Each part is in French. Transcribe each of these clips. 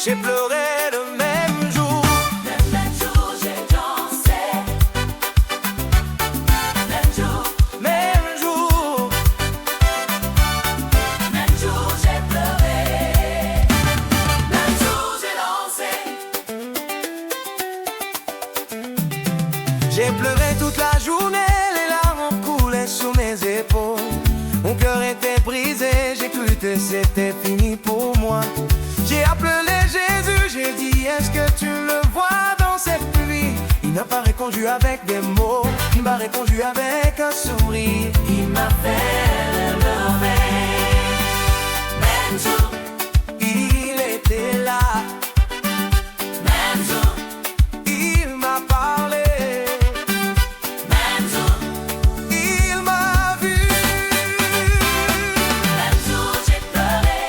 j'ai pleuré le même jour. Le même jour j'ai dansé. Même jour, Même jour, même jour j'ai pleuré. Même jour j'ai dansé. j'ai pleuré toute la journée, les larmes coulaient sur mes épaules. Mon cœur était brisé, j'ai cru que c'était fini pour moi. J'ai appelé Jésus, j'ai dit est-ce que tu le vois dans cette pluie? Il n'a pas répondu avec des mots, il m'a répondu avec un sourire. Il m'a fait lever. Même jour, Il était là, même jour, il m'a parlé, même jour, il m'a vu. même jour j'ai pleuré.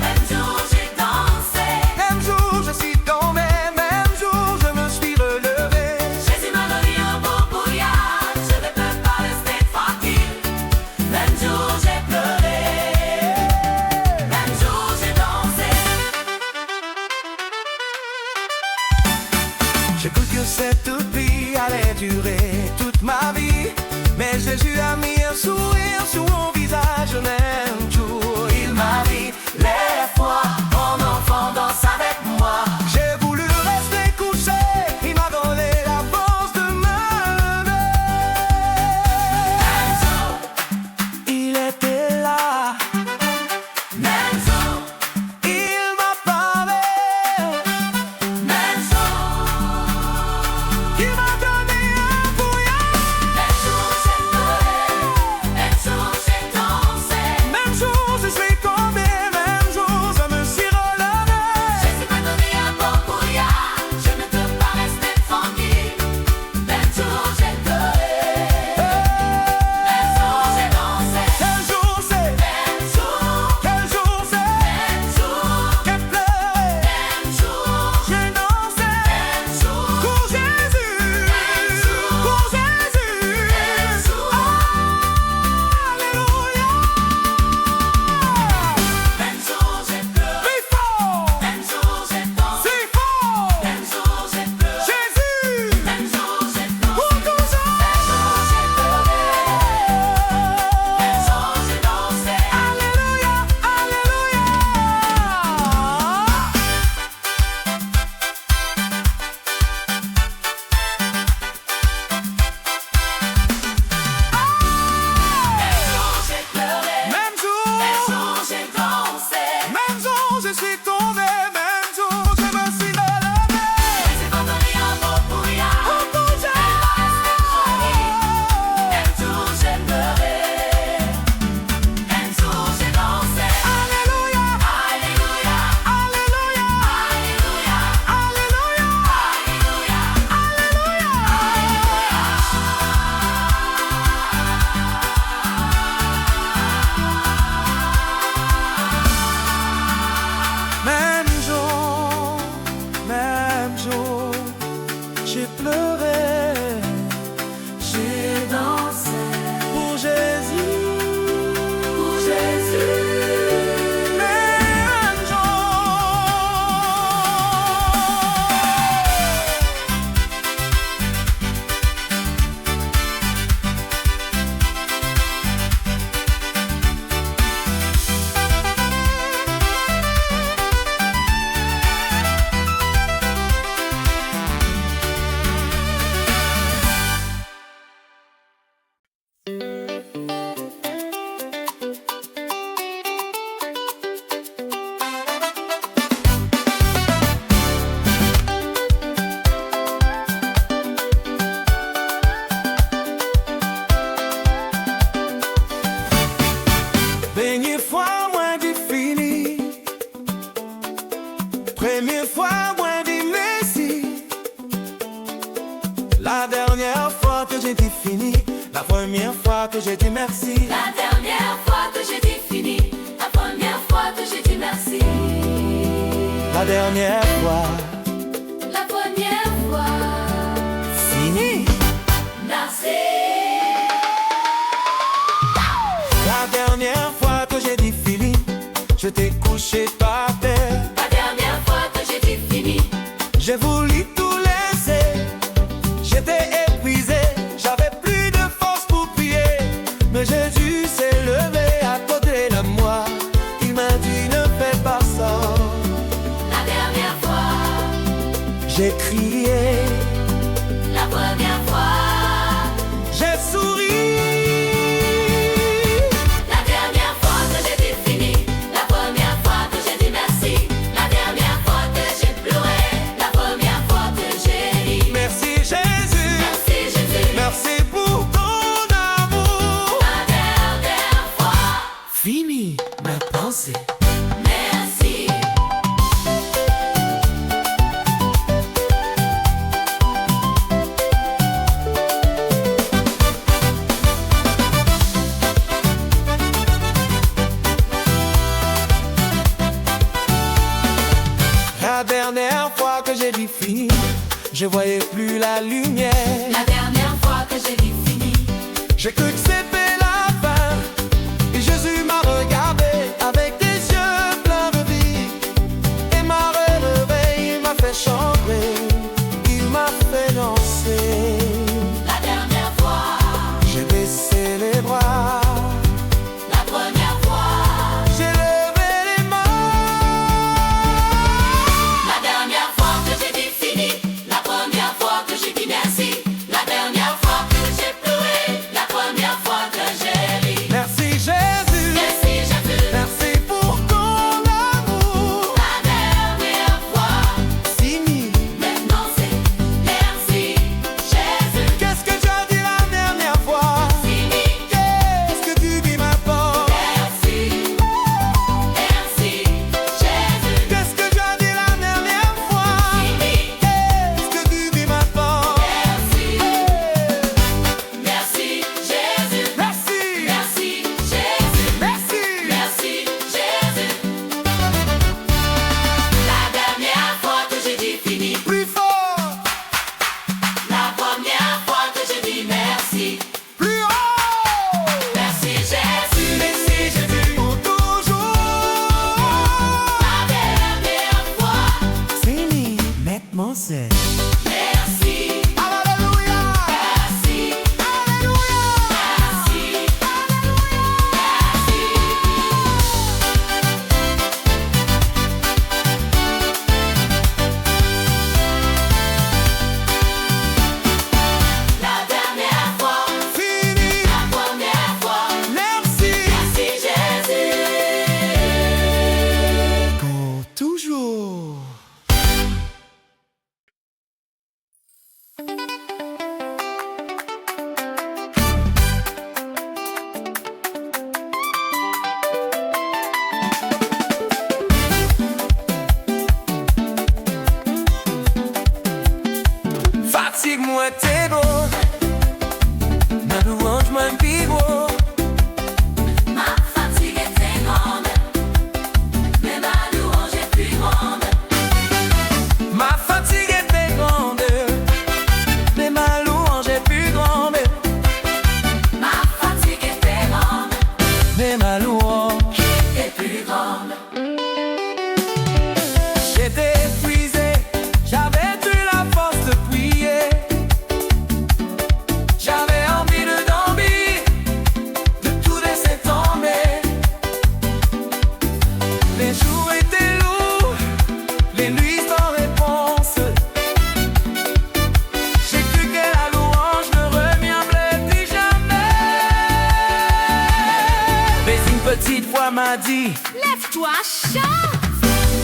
Même jour j'ai dansé. Même jour je suis tombé, même jour je me suis relevé. Jésus m'a donné un beau brouillard, je ne peux pas rester tranquille. Même jour j'ai pleuré. Même jour j'ai dansé. J'ai cru que cette vie allait durer toute ma vie, mais Jésus a mis un sourire sur mon visage le même jour. Il m'a dit, lève-toi, mon enfant, danse avec moi. J'ai voulu rester couché, il m'a donné la force de me Même jour, lever. Il était là, même jour, il m'a parlé, même jour. il m'a donné un brouillard. Même jour j'ai pleuré. Même jour j'ai dansé. Même jour je suis tombé, même jour je me suis relevé. Jésus m'a donné un beau brouillard, je ne peux pas rester tranquille. Même jour j'ai pleuré. Même jour j'ai dansé. Quel jour c'est, Même jour, quel jour c'est, même jour, j'ai pleuré, même jour, j'ai dansé, même jour, pour Jésus, pour Jésus. même jour. Alléluia. Même jour j'ai pleuré. Plus fort, Même jour j'ai dansé. si fort, Même jour j'ai pleuré. Jésus, Même jour j'ai pour dansé. toujours. Même jour j'ai pleuré. Même jour j'ai dansé. Alléluia, alléluia. Même jour j'ai pleuré. Même Même jour, jour j'ai dansé. même jour je suis tombé, même jour je me suis relevé. Jésus m'a donné un beau brouillard. Pour toujours. Même jour j'ai pleuré. Même jour j'ai dansé. Alléluia, Alléluia, alléluia, alléluia, alléluia, alléluia, même jour, j'ai pleuré, j'ai dansé pour Jésus. pour Jésus. Même Première fois, moi dit fini. Première fois, moi dit merci. La dernière fois que j'ai dit fini. La première fois que j'ai dit merci. La dernière fois que j'ai dit fini. La première fois que j'ai dit merci. La dernière fois, La première fois. fini. Merci. La dernière fois que j'ai dit fini. Je t'ai couché par terre. La dernière fois que j'ai crié. La première fois, J'ai souri. la dernière fois que j'ai dit fini, la première fois que j'ai dit merci, la dernière fois que j'ai pleuré, la première fois que j'ai ri. Merci Jésus. Merci Jésus, Merci pour ton amour. la dernière fois, Fini ma pensée. merci. La dernière fois que j'ai dit fini, je voyais plus la lumière. La dernière fois que j'ai dit fini, J'ai cru que c'était la fin. Et Jésus m'a regardé avec des yeux pleins de vie. Et m'a relevé, il m'a fait chanter, il m'a fait danser. la dernière fois, J'ai baissé les bras, la première fois, j'ai levé les mains. la dernière fois que j'ai dit fini, la première fois que j'ai dit merci, la dernière fois que j'ai pleuré, la première fois que j'ai ri. Merci Jésus, Merci Jésus, merci pour ton amour. la dernière fois, Fini. maintenant c'est merci Jésus. Qu'est-ce que tu as dit la dernière fois? Fini, Qu'est-ce que tu dis maintenant? merci, merci Jésus. Qu'est-ce que tu as dit la dernière fois? Fini, Qu'est-ce que tu dis maintenant? merci, merci Jésus. Merci. Merci Jésus. Merci. Merci Jésus. La dernière fois que j'ai dit fini, Plus fort. la première fois que j'ai dit merci. Plus haut. Merci Jésus. Merci Jésus pour toujours. La dernière fois, Fini. Maintenant c'est. merci. Alléluia. Merci. Alléluia. Merci. Merci. La dernière fois, Fini. la première fois, Merci. merci Jésus. Pour toujours. Fatigue-moi t'es beau, ma louange moins plus gros. Ma fatigue était grande, mais ma louange est plus grande. Ma fatigue était grande, mais ma louange est plus grande. Ma fatigue était grande, Mais ma louange, est plus grande. j'étais épuisé, j'avais plus la force de prier. J'avais envie de dormir, de tout laisser tomber. Les jours étaient lourds, les nuits sans réponse. J'ai cru que la louange ne reviendrait plus jamais. Mais une petite voix m'a dit: Lève-toi, chante!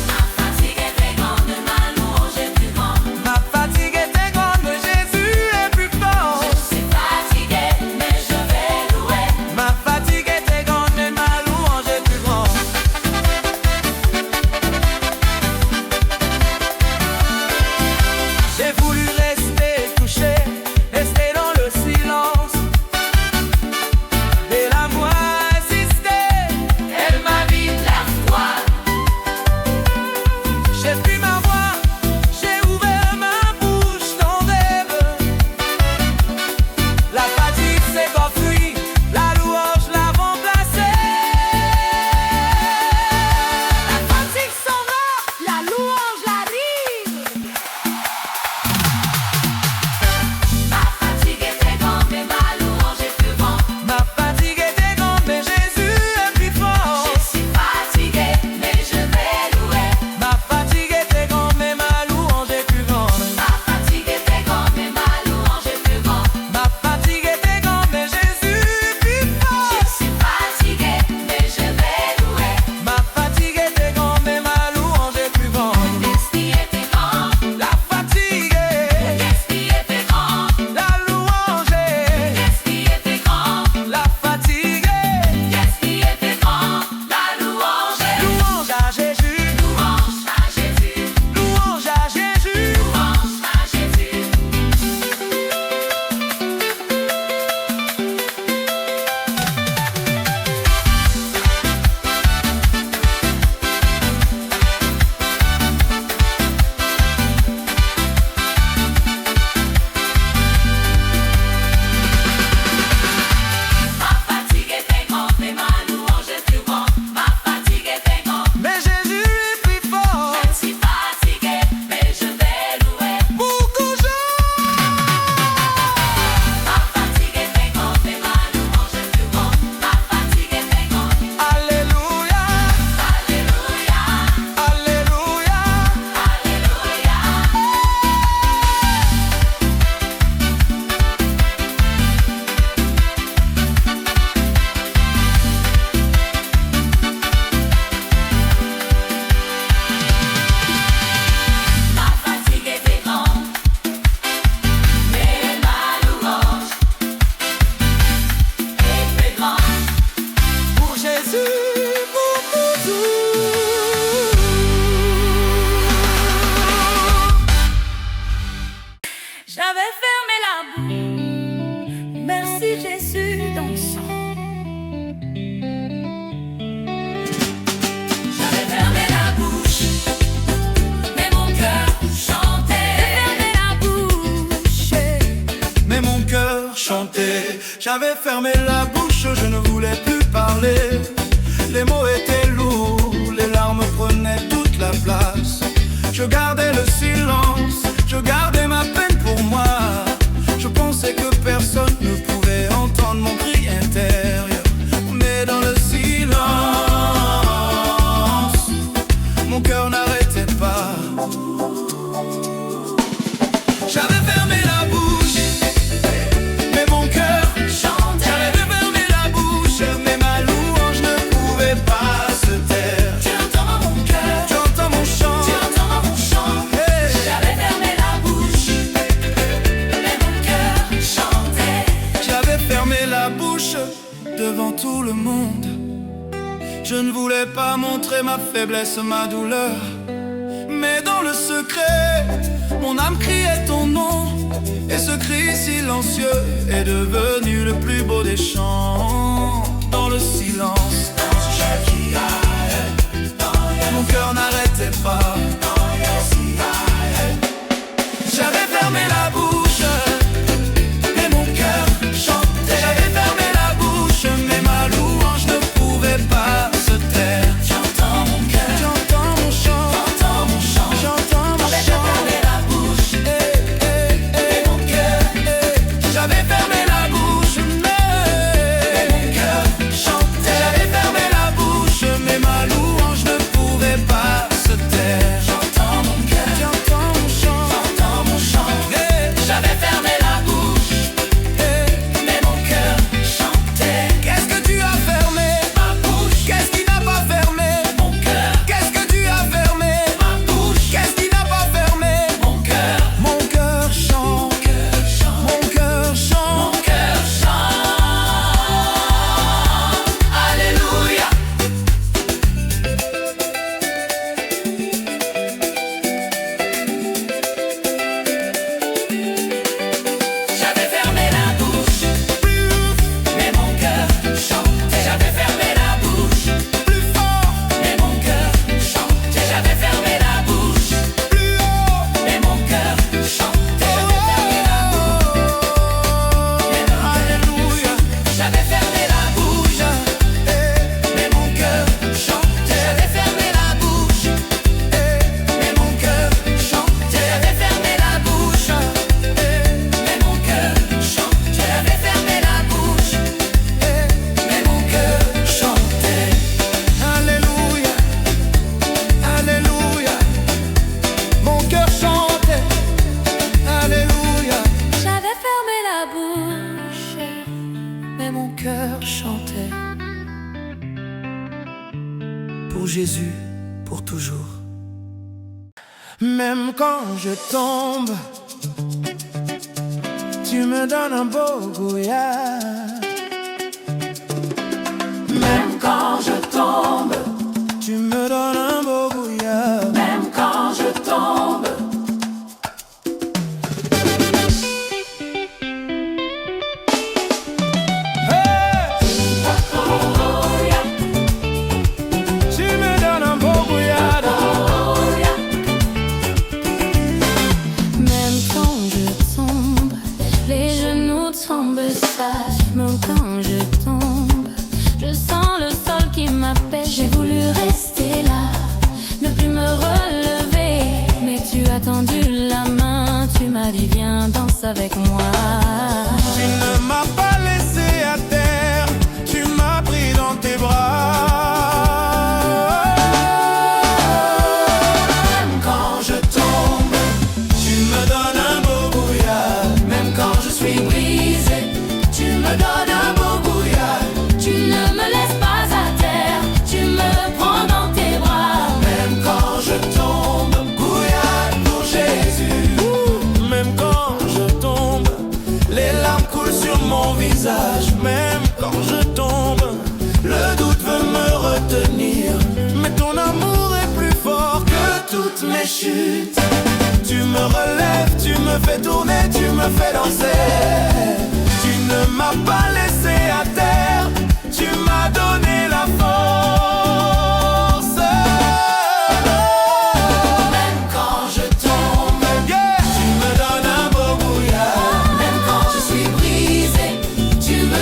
Ma fatigue était grande, ma louange est plus grande. ma fatigue était grande, mais Jésus est plus fort. Je suis fatigué, mais je vais louer. Ma fatigue était grande, mais ma louange est plus grande. J'ai voulu rester couché, rester dans le silence. Et la voix insistait, Elle m'a dit lève-toi. j'ai pris ma voix, j'ai ouvert ma bouche dans rêve. La fatigue s'est enfuie, la louange l'a remplacée. La fatigue s'en va, la louange arrive! Ma fatigue était grande, mais ma louange est plus grande. Ma fatigue était grande, mais Jésus est plus fort. Je suis fatigué, mais je vais louer. Ma fatigue était grande, J'avais fermé la bouche, je ne voulais plus parler. Les mots étaient lourds, les larmes prenaient toute la place. Je gardais le silence, je gardais ma peine pour moi. Je pensais que personne ne pouvait entendre mon cri intérieur. Mais dans le silence, mon cœur n'arrêtait pas. J'avais fermé la bouche, mais mon cœur chantait. J'avais fermé la bouche, mais ma louange ne pouvait pas se taire. Tu entends mon cœur, Tu entends mon chant, tu entends mon chant. hey. J'avais fermé la bouche, mais mon cœur chantait. J'avais fermé la bouche devant tout le monde. Je ne voulais pas montrer ma faiblesse, ma douleur. Mais dans le secret, mon âme criait ton nom. Et ce cri silencieux est devenu le plus beau des chants. Dans le silence, mon cœur n'arrêtait pas. J'avais fermé la bouche, mais mon cœur chantait. J'avais fermé la bouche, mais ma louange ne pouvait pas se taire. J'entends mon cœur, Tu entends mon chant, j'entends mon chant. j'entends mon J'avais chant. fermé la bouche, Mais mon cœur, j'avais fermé la bouche, mais mon cœur chantait. J'avais fermé la bouche, mais ma louange ne pouvait pas se taire. j'entends mon cœur, Tu entends mon chant, j'entends mon chant. J'avais fermé la bouche, mais mon cœur chantait. Qu'est-ce que tu as fermé? Ma bouche, Qu'est-ce qui n'a pas fermé? mon cœur, Qu'est-ce que tu as fermé? ma bouche, Qu'est-ce qui n'a pas fermé? mon cœur, Mon cœur chante, mon cœur mon chante. cœur chante. Alléluia. J'avais fermé la bouche, mais mon cœur chantait. J'avais fermé la bouche, Plus fort, mais mon cœur chantait. J'avais fermé la bouche, plus haut. mais mon cœur chantait. Alléluia. J'avais fermé la bouche, mais mon cœur chantait. J'avais fermé la bouche, mais mon cœur chantait. J'avais fermé la bouche, mais mon cœur chantait. J'avais fermé la bouche, mais mon cœur chantait. Alléluia, Alléluia, mon cœur chantait, Alléluia. J'avais fermé la bouche, mais mon cœur chantait. Pour Jésus, pour toujours. Même quand je tombe, tu me donnes un beau goyard. Même quand je tombe, Tu me donnes un beau goyard. même quand je tombe. Tu me donnes un beau goyard. Même quand je tombe, les genoux tombent sages. Même quand je tombe, je sens le sol qui m'appelle. J'ai voulu rester là, ne plus me relever. Mais tu as tendu la main, tu m'as dit viens danse avec moi. Tu ne m'as pas laissé à terre, tu m'as pris dans tes bras. Même quand je tombe, Tu me donnes un beau goyard. même quand je suis brisé, tu me donnes un beau brouillard. Tu ne me laisses pas à terre, tu me prends dans tes bras. Même quand je tombe, goyard pour Jésus. Même quand je tombe, les larmes coulent sur mon visage. Même quand je tombe, le doute veut me retenir. Mais ton amour est plus fort que toutes mes chutes. Tu me relèves, tu me fais tourner, tu me fais danser. Tu ne m'as pas laissé à terre, tu m'as donné la force. Même quand je tombe, Yeah. Tu me donnes un beau brouillard. même quand je suis brisé, tu me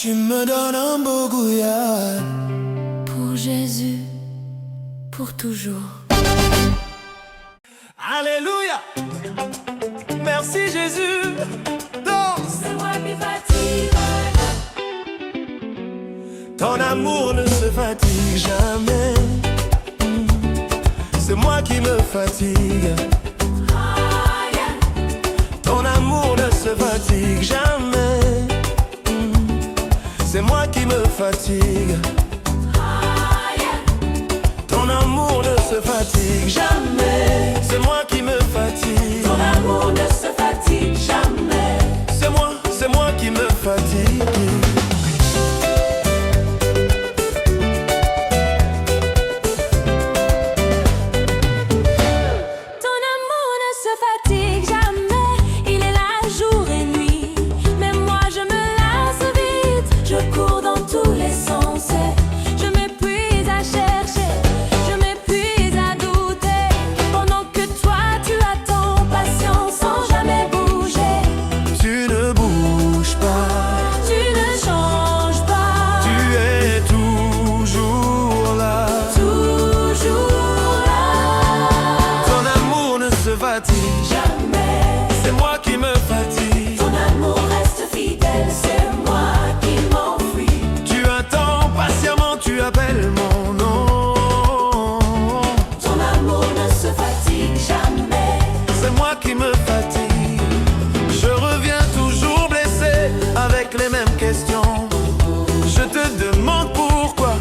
tu me donnes un beau gouyat. Pour Jésus, pour toujours. Alléluia. Merci Jésus. Danse. C'est moi qui fatigue. Ton amour ne se fatigue jamais. C'est moi qui me fatigue. Ton amour ne se fatigue jamais. C'est moi qui me fatigue. Ton amour ne se fatigue jamais. C'est moi qui me fatigue. Ton amour ne se fatigue jamais. C'est moi qui me fatigue. C'est moi qui me fatigue. Ton amour reste fidèle, c'est moi qui m'enfuis. Tu attends patiemment, tu appelles mon nom. Ton amour ne se fatigue jamais. C'est moi qui me fatigue. Je reviens toujours blessé avec les mêmes questions. Je te demande pourquoi,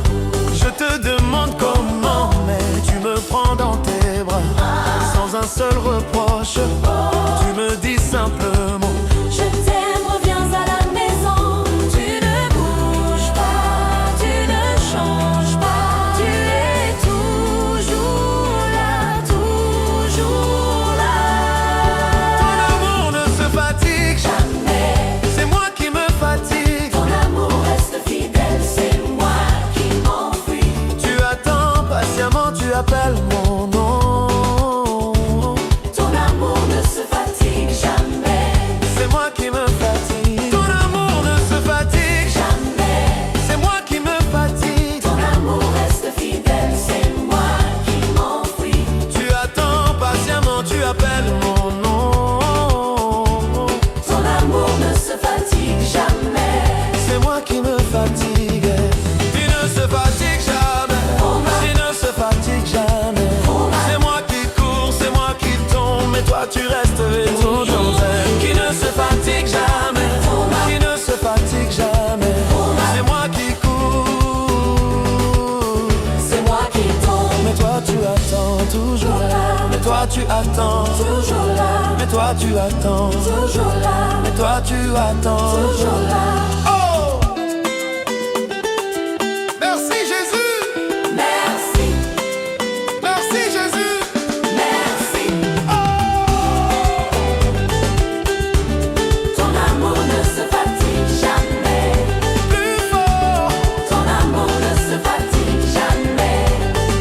je te demande comment, mais tu me prends dans tes bras sans un seul reproche. Tu me dis simplement: je t'aime, reviens à la maison. Tu ne bouges pas, tu ne changes pas. Tu es toujours là, toujours là. ton amour ne se fatigue Jamais. C'est moi qui me fatigue. Ton amour reste fidèle, c'est moi qui m'enfuis. Tu attends patiemment, tu appelles mon nom. Ton amour ne se fatigue jamais. C'est moi qui me fatigue. Ton amour ne se fatigue Jamais. C'est moi qui me fatigue. Ton amour reste fidèle, c'est moi qui m'enfuis. Tu attends patiemment, tu appelles mon nom. Ton amour ne se fatigue jamais. C'est moi qui me fatigue. Tu ne se fatigues jamais. Tu ne se fatigues jamais. C'est moi qui cours, c'est moi qui tombe, mais toi tu restes tout dans elle. Qui ne se fatigue jamais. Qui ne se fatigue jamais. C'est moi qui cours. C'est moi qui tombe. Mais toi tu attends toujours. Mais toi tu attends. Toujours là, Mais toi tu attends. toujours là, Mais toi tu attends. toujours là. Oh! Merci Jésus! Merci, Merci Jésus! merci. Oh! Ton amour ne se fatigue jamais. Plus fort! Ton amour ne se fatigue jamais.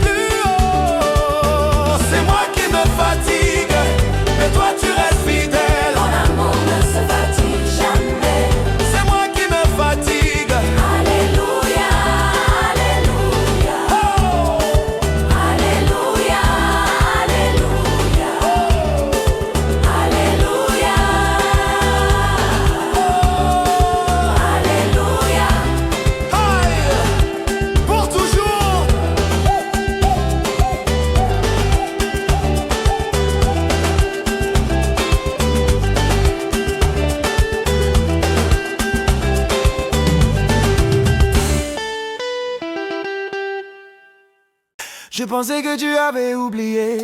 Plus haut! C'est moi qui me fatigue, mais toi tu restes fidèle. Ton amour ne se fatigue jamais. C'est moi qui me fatigue. Alléluia, alléluia. Oh! Alléluia, alléluia. Alléluia. Alléluia. Aïe! Pour toujours! Je pensais que tu avais oublié.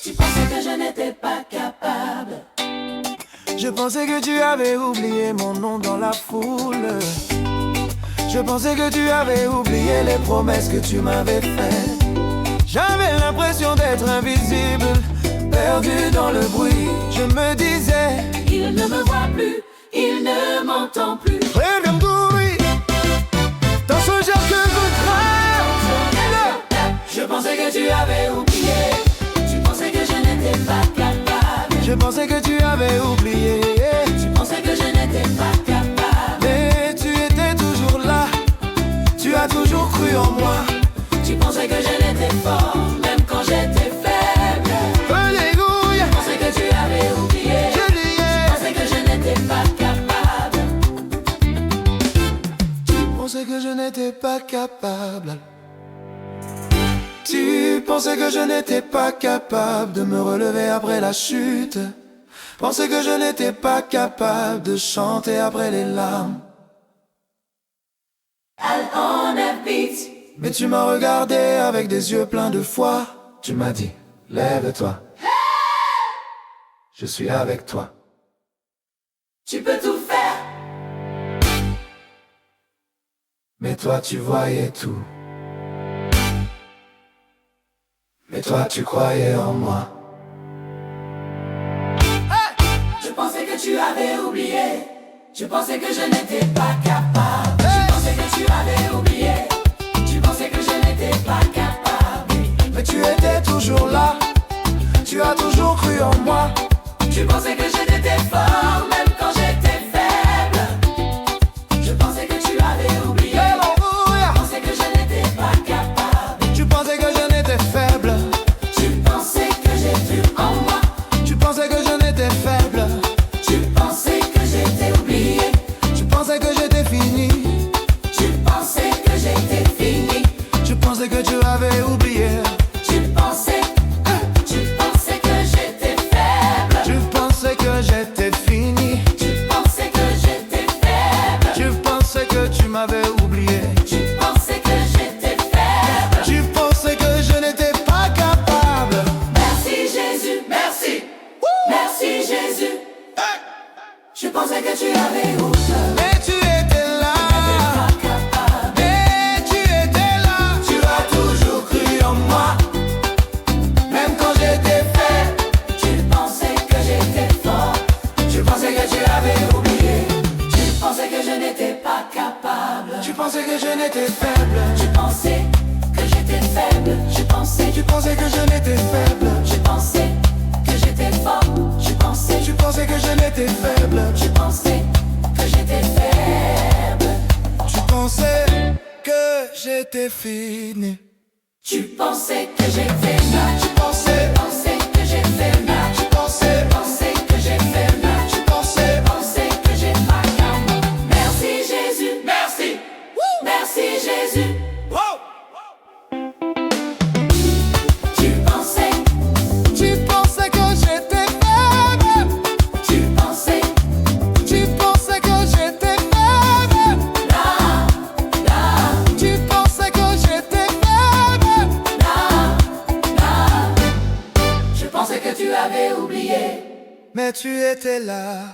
Tu pensais que je n'étais pas capable. Je pensais que tu avais oublié mon nom dans la foule. Je pensais que tu avais oublié les promesses que tu m'avais faites. J'avais l'impression d'être invisible, perdu dans le bruit. Je me disais, Il ne me voit plus, il ne m'entend plus. Regarde oui, dans son genre que vous Je pensais que tu avais oublié. Tu pensais que je n'étais pas capable. Je pensais que tu avais oublié. Tu pensais que je n'étais pas capable. Mais tu étais toujours pensais que je n'étais pas capable. Tu pensais que je n'étais pas capable de me relever après la chute. Pensais que je n'étais pas capable de chanter après les larmes. Mais tu m'as regardé avec des yeux pleins de foi. Tu m'as dit, lève-toi. Je suis avec toi. Tu peux tout faire. Mais toi tu voyais tout. Mais toi tu croyais en moi. Je pensais que tu avais oublié. Je pensais que je n'étais pas capable. Je pensais que tu avais oublié. Tu pensais que je n'étais pas capable. Mais tu étais toujours là. Tu as toujours cru en moi. Tu pensais que j'étais fort même quand j'étais faible. Je pensais que tu avais oublié. Tu pensais que je n'étais pas capable. Tu pensais que je n'étais faible. Tu pensais que j'étais en moi. Tu pensais que je n'étais faible. Tu pensais que j'étais oublié. Tu pensais que j'étais fini. Tu pensais que j'étais fini. Tu pensais que tu avais oublié. Tu pensais que j'étais faible. Tu pensais que j'étais fini. Tu pensais que j'étais faible. Tu pensais que tu m'avais oublié. Tu pensais que j'étais faible. Tu pensais que je n'étais pas capable. Merci Jésus, merci. Merci Jésus. Je pensais que tu avais honte. Mais tu étais là. Pas capable. Mais tu étais là. Tu as toujours cru en moi. Même quand j'étais faible. Tu pensais que j'étais fort. Tu pensais que tu avais oublié. Tu pensais que je n'étais pas capable. Tu pensais que je n'étais faible. Tu pensais que j'étais faible. Tu pensais que je n'étais faible. Je pensais que j'étais fort. Tu pensais que je n'étais faible. Tu pensais que j'étais faible. Tu pensais que j'étais fini. Tu pensais que j'étais mal. Tu pensais que j'ai fait mal. Tu pensais Que j'ai fait mal. Tu pensais Que j'ai pas capable. Merci Jésus. Merci. Merci Jésus. wow. Tu pensais que j'étais faible. que j'étais faible. là. Tu pensais que j'étais faible. Je pensais que tu avais oublié. Mais tu étais là.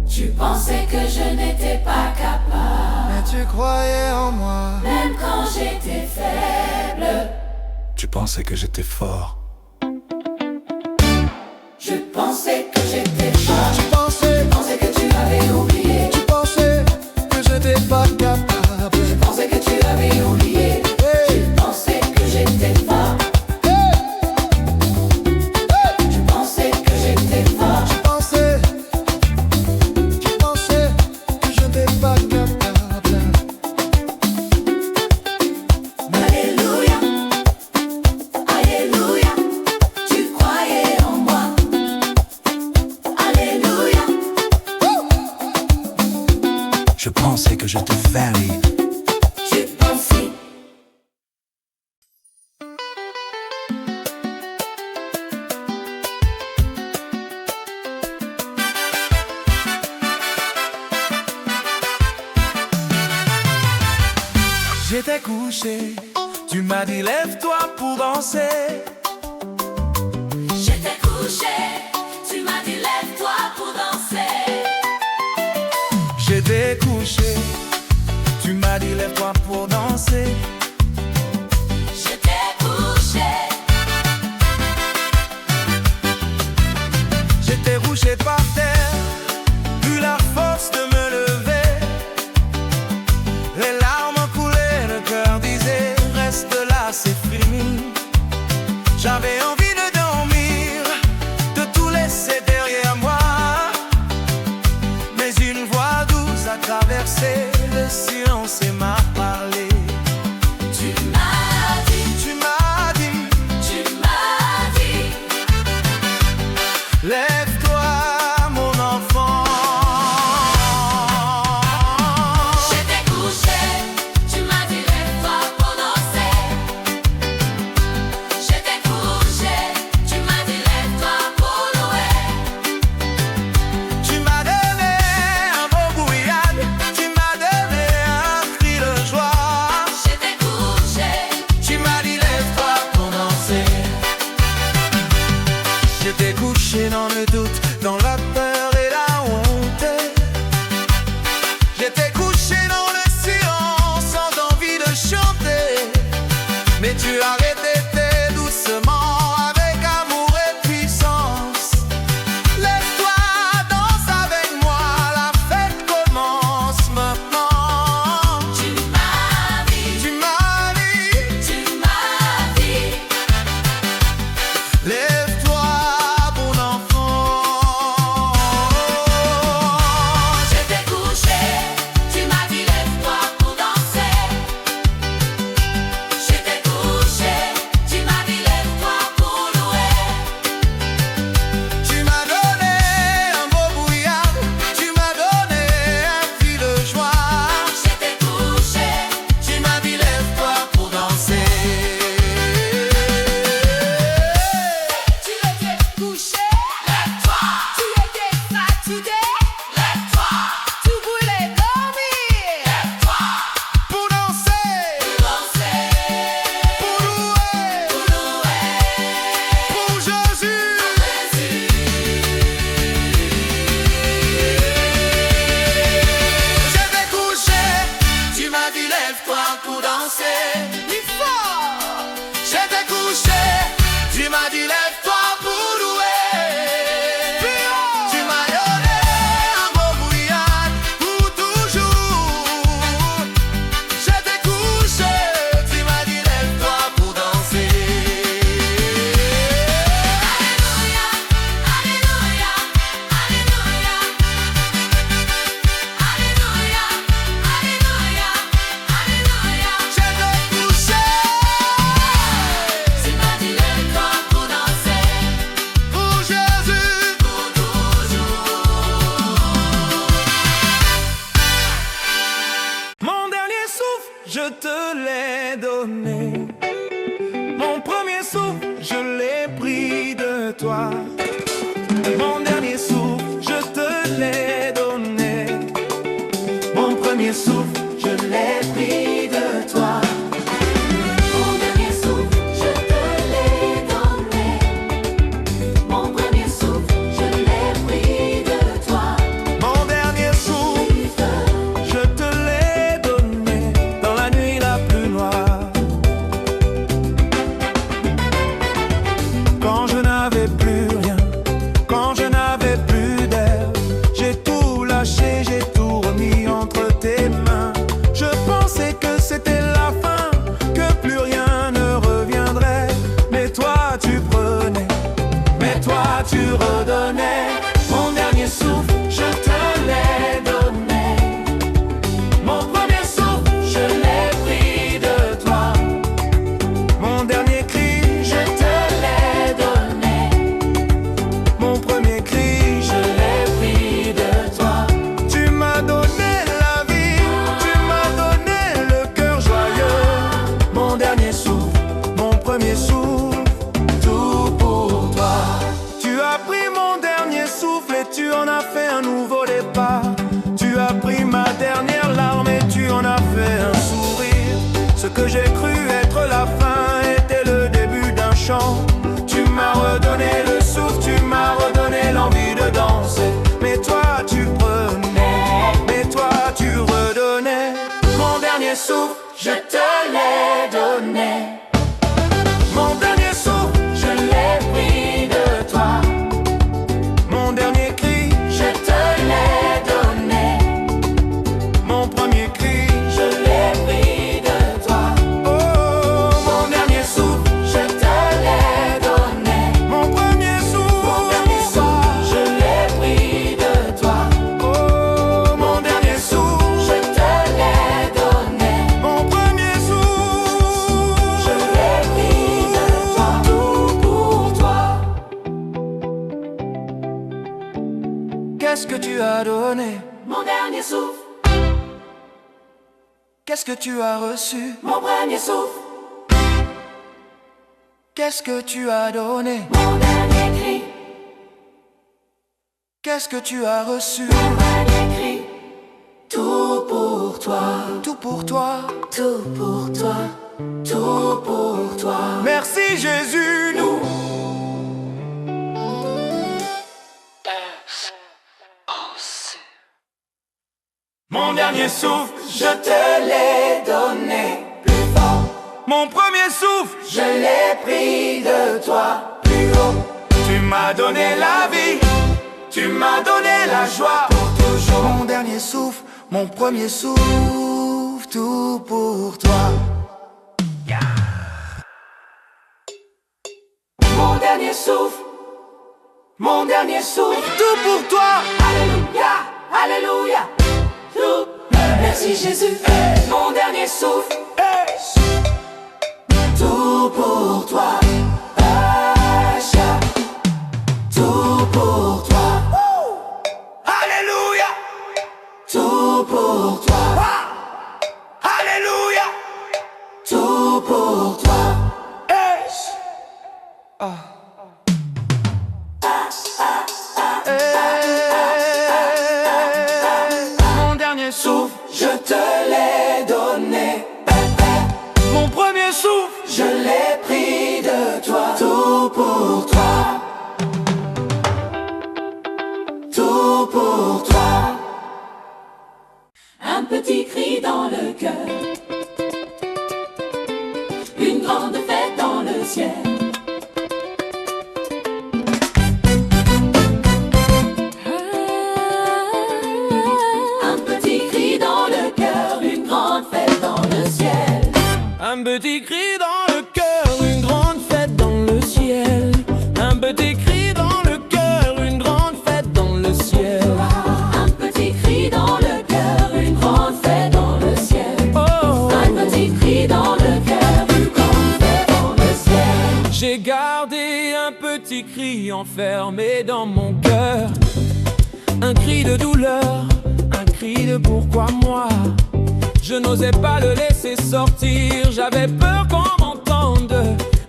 Tu pensais que je n'étais pas capable. Mais tu croyais en moi. Même quand j'étais faible. Tu pensais que j'étais fort. Je pensais que j'étais fort. Tu pensais Que tu avais oublié. Tu pensais que j'étais pas capable. Je pensais que tu avais oublié. Hey. Tu pensais que j'étais fort. Tu pensais que j'étais fort. Tu pensais que je n'étais pas capable. Alléluia. Alléluia. Tu croyais en moi. Alléluia. Je pensais que j'étais faible. Tu pensais. J'étais couché, tu m'as dit lève-toi pour danser. J'étais couché. Tu m'as dit lève-toi pour danser. J'étais couché, tu m'as dit lève-toi pour danser. J'étais couché. J'étais couché par terre, plus la force de me lever. Les larmes coulaient, le cœur disait reste là, c'est fini. J'avais envie de dormir, de tout laisser derrière moi. Mais une voix douce a traversé le silence et m'a parlé. Tu m'as dit. Tu m'as dit, Tu m'as dit. lève-toi mon enfant. J'étais couché. je te l'ai donné. Mon premier souffle, je l'ai pris de toi. Mon dernier souffle, je te l'ai donné. Mon premier souffle, je l'ai pris de toi. Mon dernier souffle, je te l'ai donné. Mon premier souffle, je l'ai pris de toi. Mon dernier souffle, je te l'ai donné dans la nuit la plus noire. Quand je n'avais plus rien, quand je n'avais plus d'air, j'ai tout lâché, j'ai tout remis entre tes mains. Je pensais que c'était la fin, que plus rien ne reviendrait. Mais toi tu prenais, mais toi tu redonnais. Mon dernier souffle, je te l'ai donné. Mon premier souffle, je l'ai pris de toi. Mon dernier cri, je te l'ai donné. Mon premier cri, je l'ai pris de toi. Tu m'as donné la vie, tu m'as donné le cœur joyeux. Mon dernier souffle, mon premier souffle, tout pour toi. Tu as pris mon dernier souffle et tu en as fait un nouveau départ. Tu as pris ma dernière larme et tu en as fait un sourire. Ce que j'ai cru être la fin était le début d'un chant. Tu m'as redonné le souffle, tu m'as redonné l'envie de danser. Mais toi tu prenais, mais toi tu redonnais. Mon dernier souffle, je te l'ai donné. Mon dernier souffle, je l'ai pris de toi. Mon dernier cri, je te l'ai donné. Mon premier cri, je l'ai pris de toi. Oh, mon dernier souffle, je te l'ai donné. Mon premier souffle, je l'ai pris de toi. Oh, mon dernier souffle, je te l'ai donné. Mon premier souffle, je l'ai pris de toi. Tout pour toi. Qu'est-ce que tu as donné? Mon dernier souffle, Qu'est-ce que tu as reçu? mon premier souffle, Qu'est-ce que tu as donné? mon dernier cri, Qu'est-ce que tu as reçu? mon dernier cri. Tout pour toi, Tout pour toi. tout pour toi, tout pour toi. Merci Jésus, nous. Mon dernier souffle, je te l'ai donné. Plus fort. Mon premier souffle, je l'ai pris de toi. Plus haut. Tu m'as donné la vie, tu m'as donné la joie. Pour toujours. Mon dernier souffle, mon premier souffle, tout pour toi. Mon dernier souffle, mon dernier souffle. Tout pour toi. Alléluia, alléluia. Tout. Merci Jésus, mon dernier souffle. Tout pour toi. Acha. Tout pour toi. Alléluia. Tout pour toi. Alléluia. Tout pour toi. Mon dernier souffle, Je te l'ai donné. mon premier souffle. Je l'ai pris de toi. Tout pour toi. Tout pour toi. Un petit cri dans le cœur. Une grande fête dans le ciel. Un petit cri dans le cœur. Une grande fête dans le ciel. Un petit cri dans le cœur, une grande fête dans le ciel. Un petit cri dans le cœur, une grande fête dans le ciel. Un petit cri dans le cœur, une grande fête dans le ciel. Oh, Un petit cri dans le cœur, une grande fête dans le ciel. j'ai gardé un petit cri enfermé dans mon cœur. Un cri de douleur, un cri de pourquoi moi. Je n'osais pas le laisser sortir, j'avais peur qu'on m'entende.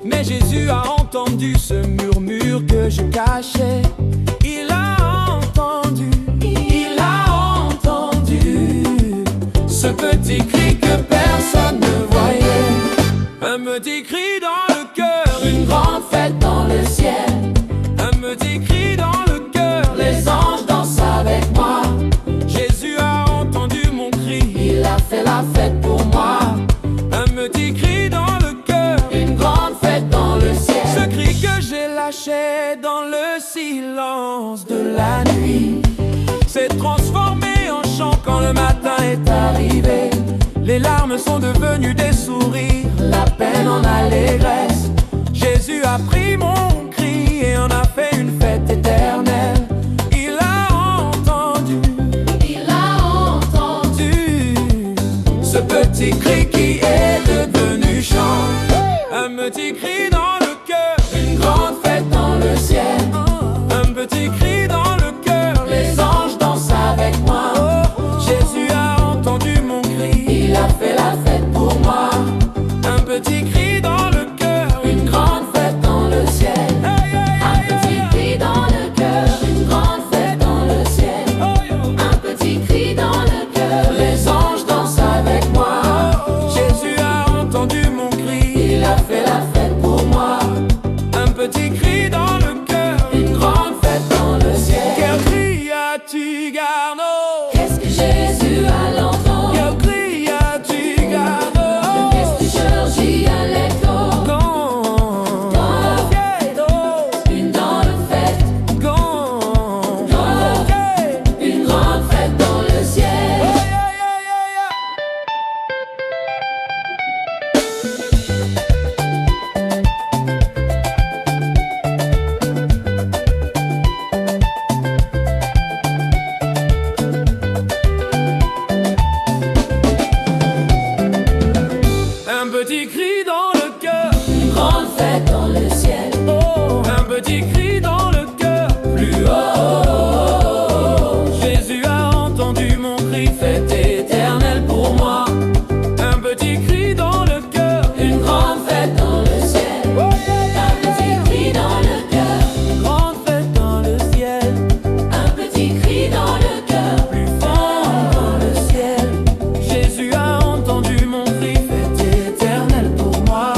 Mais Jésus a entendu ce murmure que je cachais. Il a entendu ce petit cri que personne ne voyait. Un petit cri dans le cœur, une grande fête dans le ciel. Un petit cri dans le cœur, les anges dansent avec moi. Jésus a entendu mon cri, il a fait la fête pour moi. Un petit cri dans le cœur, une grande fête dans le ciel. Ce cri que j'ai lâché dans le silence de la nuit s'est transformé en chant quand le matin est arrivé. Les larmes sont devenues des sourires, la peine en allégresse. Jésus a pris mon cri et en a fait une fête éternelle. Il a entendu ce petit cri qui est devenu chant. Un petit cri dans le cœur, une grande fête dans le ciel. Un petit cri dans le cœur, les anges dansent avec moi. Jésus a entendu mon cri, il a fait la fête pour moi. Un petit cri dans le cœur, une grande fête dans le ciel. Un petit cri dans le cœur, une grande fête dans le ciel. Un petit cri dans le cœur, Les anges dansent avec moi. Jésus a entendu mon cri, il a fait la fête pour moi. un petit cri dans le cœur, Une grande fête dans le ciel. quel cri as-tu, Garneau? Qu'est-ce que Jésus a l'entendre? Quel cri as-tu, Garneau? Qu'est-ce que surgit à l'écho? Une dans le fête, une grande fête dans le ciel. Un petit cri dans le cœur, Une grande fête dans le ciel. un petit cri dans le cœur, plus haut. Jésus a entendu mon cri, fête éternelle pour moi. Un petit cri dans le cœur, Une grande fête dans le ciel. Un petit cri dans le cœur. grande fête dans le ciel, Un petit cri dans le cœur. plus fort dans le ciel. Jésus a entendu mon cri, fête éternelle pour moi.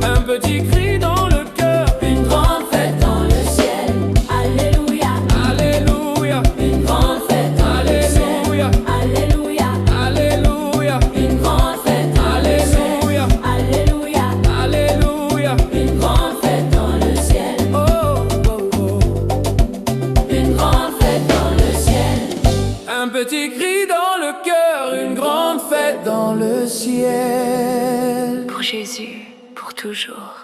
Un petit cri dans le cœur, Une grande fête dans le ciel. Alléluia. alléluia, Une grande fête dans le ciel. alléluia, Alléluia. alléluia, Une grande fête dans le ciel. alléluia, Alléluia. alléluia. Une grande fête dans le ciel. Oh, oh, oh. Une grande fête dans le ciel. Un petit cri dans le cœur, une grande fête dans le ciel. Pour Jésus, pour toujours.